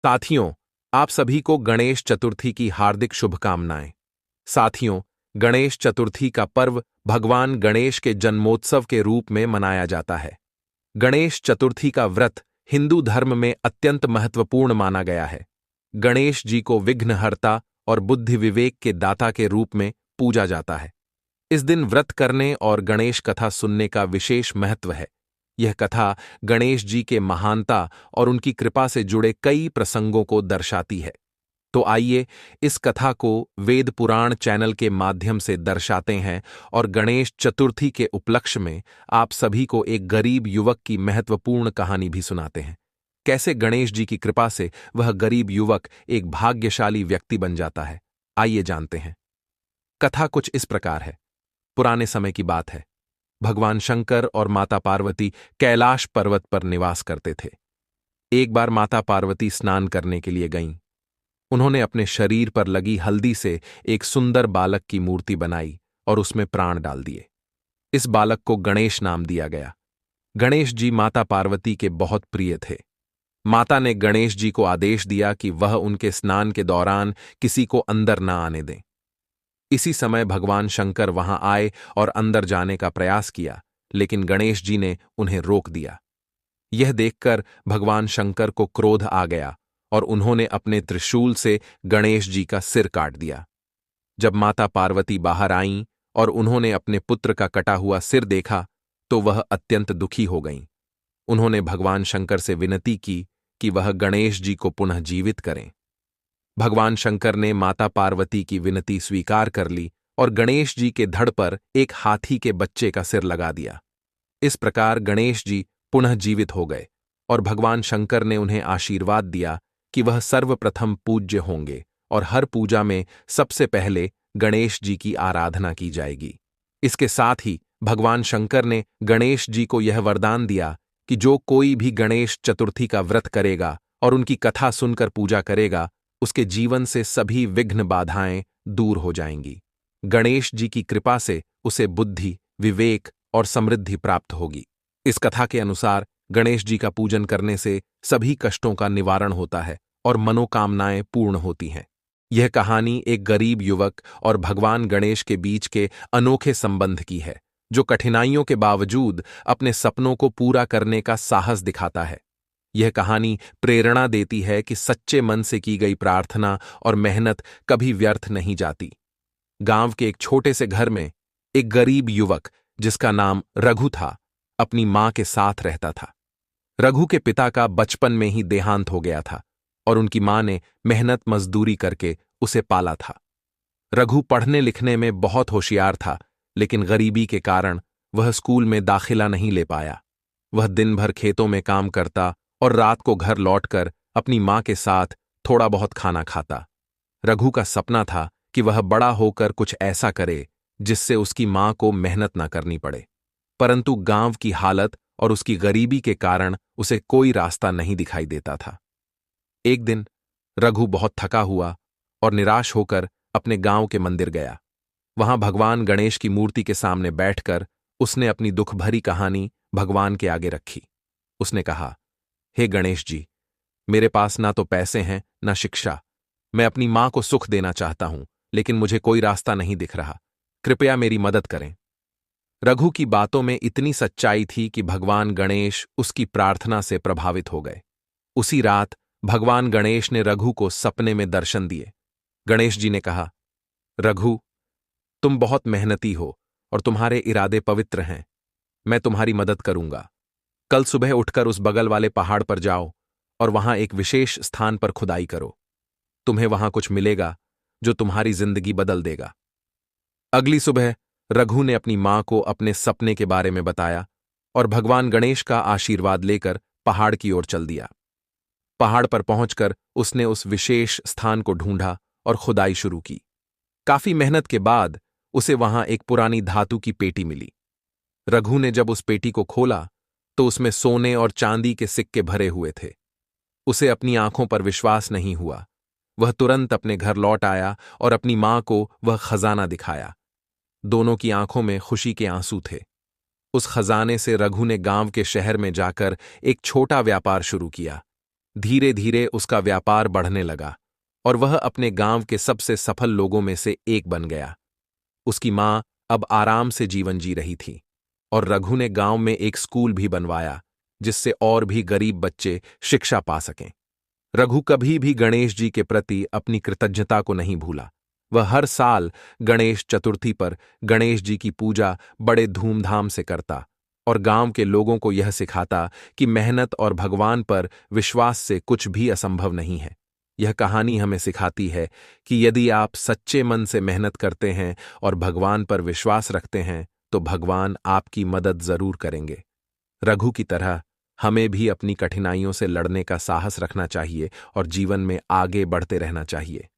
साथियों, आप सभी को गणेश चतुर्थी की हार्दिक शुभकामनाएं। साथियों, गणेश चतुर्थी का पर्व भगवान गणेश के जन्मोत्सव के रूप में मनाया जाता है। गणेश चतुर्थी का व्रत हिंदू धर्म में अत्यंत महत्वपूर्ण माना गया है। गणेश जी को विघ्नहर्ता और बुद्धि विवेक के दाता के रूप में पूजा जाता है। इस दिन व्रत करने और गणेश कथा सुनने का विशेष महत्व है। यह कथा गणेश जी के महानता और उनकी कृपा से जुड़े कई प्रसंगों को दर्शाती है। तो आइए इस कथा को वेद पुराण चैनल के माध्यम से दर्शाते हैं और गणेश चतुर्थी के उपलक्ष्य में आप सभी को एक गरीब युवक की महत्वपूर्ण कहानी भी सुनाते हैं। कैसे गणेश जी की कृपा से वह गरीब युवक एक भाग्यशाली व्यक्ति बन जाता है, आइए जानते हैं। कथा कुछ इस प्रकार है। पुराने समय की बात है। भगवान शंकर और माता पार्वती कैलाश पर्वत पर निवास करते थे। एक बार माता पार्वती स्नान करने के लिए गईं। उन्होंने अपने शरीर पर लगी हल्दी से एक सुंदर बालक की मूर्ति बनाई और उसमें प्राण डाल दिए। इस बालक को गणेश नाम दिया गया। गणेश जी माता पार्वती के बहुत प्रिय थे। माता ने गणेश जी को आदेश दिया कि वह उनके स्नान के दौरान किसी को अंदर न आने दें। इसी समय भगवान शंकर वहां आए और अंदर जाने का प्रयास किया, लेकिन गणेश जी ने उन्हें रोक दिया। यह देखकर भगवान शंकर को क्रोध आ गया और उन्होंने अपने त्रिशूल से गणेश जी का सिर काट दिया। जब माता पार्वती बाहर आईं और उन्होंने अपने पुत्र का कटा हुआ सिर देखा तो वह अत्यंत दुखी हो गईं। उन्होंने भगवान शंकर से विनती की कि वह गणेश जी को पुनः जीवित करें। भगवान शंकर ने माता पार्वती की विनती स्वीकार कर ली और गणेश जी के धड़ पर एक हाथी के बच्चे का सिर लगा दिया। इस प्रकार गणेश जी पुनः जीवित हो गए और भगवान शंकर ने उन्हें आशीर्वाद दिया कि वह सर्वप्रथम पूज्य होंगे और हर पूजा में सबसे पहले गणेश जी की आराधना की जाएगी। इसके साथ ही भगवान शंकर ने गणेश जी को यह वरदान दिया कि जो कोई भी गणेश चतुर्थी का व्रत करेगा और उनकी कथा सुनकर पूजा करेगा, उसके जीवन से सभी विघ्न बाधाएं दूर हो जाएंगी। गणेश जी की कृपा से उसे बुद्धि, विवेक और समृद्धि प्राप्त होगी। इस कथा के अनुसार गणेश जी का पूजन करने से सभी कष्टों का निवारण होता है और मनोकामनाएं पूर्ण होती हैं। यह कहानी एक गरीब युवक और भगवान गणेश के बीच के अनोखे संबंध की है, जो कठिनाइयों के बावजूद अपने सपनों को पूरा करने का साहस दिखाता है। यह कहानी प्रेरणा देती है कि सच्चे मन से की गई प्रार्थना और मेहनत कभी व्यर्थ नहीं जाती। गांव के एक छोटे से घर में एक गरीब युवक, जिसका नाम रघु था, अपनी मां के साथ रहता था। रघु के पिता का बचपन में ही देहांत हो गया था और उनकी मां ने मेहनत मजदूरी करके उसे पाला था। रघु पढ़ने लिखने में बहुत होशियार था, लेकिन गरीबी के कारण वह स्कूल में दाखिला नहीं ले पाया। वह दिन भर खेतों में काम करता और रात को घर लौटकर अपनी मां के साथ थोड़ा बहुत खाना खाता। रघु का सपना था कि वह बड़ा होकर कुछ ऐसा करे जिससे उसकी मां को मेहनत ना करनी पड़े, परंतु गांव की हालत और उसकी गरीबी के कारण उसे कोई रास्ता नहीं दिखाई देता था। एक दिन रघु बहुत थका हुआ और निराश होकर अपने गांव के मंदिर गया। वहां भगवान गणेश की मूर्ति के सामने बैठकर उसने अपनी दुख भरी कहानी भगवान के आगे रखी। उसने कहा, हे गणेश जी, मेरे पास ना तो पैसे हैं ना शिक्षा। मैं अपनी मां को सुख देना चाहता हूं, लेकिन मुझे कोई रास्ता नहीं दिख रहा। कृपया मेरी मदद करें। रघु की बातों में इतनी सच्चाई थी कि भगवान गणेश उसकी प्रार्थना से प्रभावित हो गए। उसी रात भगवान गणेश ने रघु को सपने में दर्शन दिए। गणेश जी ने कहा, रघु, तुम बहुत मेहनती हो और तुम्हारे इरादे पवित्र हैं। मैं तुम्हारी मदद करूंगा। कल सुबह उठकर उस बगल वाले पहाड़ पर जाओ और वहां एक विशेष स्थान पर खुदाई करो। तुम्हें वहां कुछ मिलेगा जो तुम्हारी जिंदगी बदल देगा। अगली सुबह रघु ने अपनी मां को अपने सपने के बारे में बताया और भगवान गणेश का आशीर्वाद लेकर पहाड़ की ओर चल दिया। पहाड़ पर पहुंचकर उसने उस विशेष स्थान को ढूंढा और खुदाई शुरू की। काफी मेहनत के बाद उसे वहां एक पुरानी धातु की पेटी मिली। रघु ने जब उस पेटी को खोला तो उसमें सोने और चांदी के सिक्के भरे हुए थे। उसे अपनी आंखों पर विश्वास नहीं हुआ। वह तुरंत अपने घर लौट आया और अपनी मां को वह खजाना दिखाया। दोनों की आंखों में खुशी के आंसू थे। उस खजाने से रघु ने गांव के शहर में जाकर एक छोटा व्यापार शुरू किया। धीरे धीरे उसका व्यापार बढ़ने लगा और वह अपने गांव के सबसे सफल लोगों में से एक बन गया। उसकी मां अब आराम से जीवन जी रही थी और रघु ने गांव में एक स्कूल भी बनवाया जिससे और भी गरीब बच्चे शिक्षा पा सकें। रघु कभी भी गणेश जी के प्रति अपनी कृतज्ञता को नहीं भूला। वह हर साल गणेश चतुर्थी पर गणेश जी की पूजा बड़े धूमधाम से करता और गांव के लोगों को यह सिखाता कि मेहनत और भगवान पर विश्वास से कुछ भी असंभव नहीं है। यह कहानी हमें सिखाती है कि यदि आप सच्चे मन से मेहनत करते हैं और भगवान पर विश्वास रखते हैं तो भगवान आपकी मदद जरूर करेंगे। रघु की तरह हमें भी अपनी कठिनाइयों से लड़ने का साहस रखना चाहिए और जीवन में आगे बढ़ते रहना चाहिए।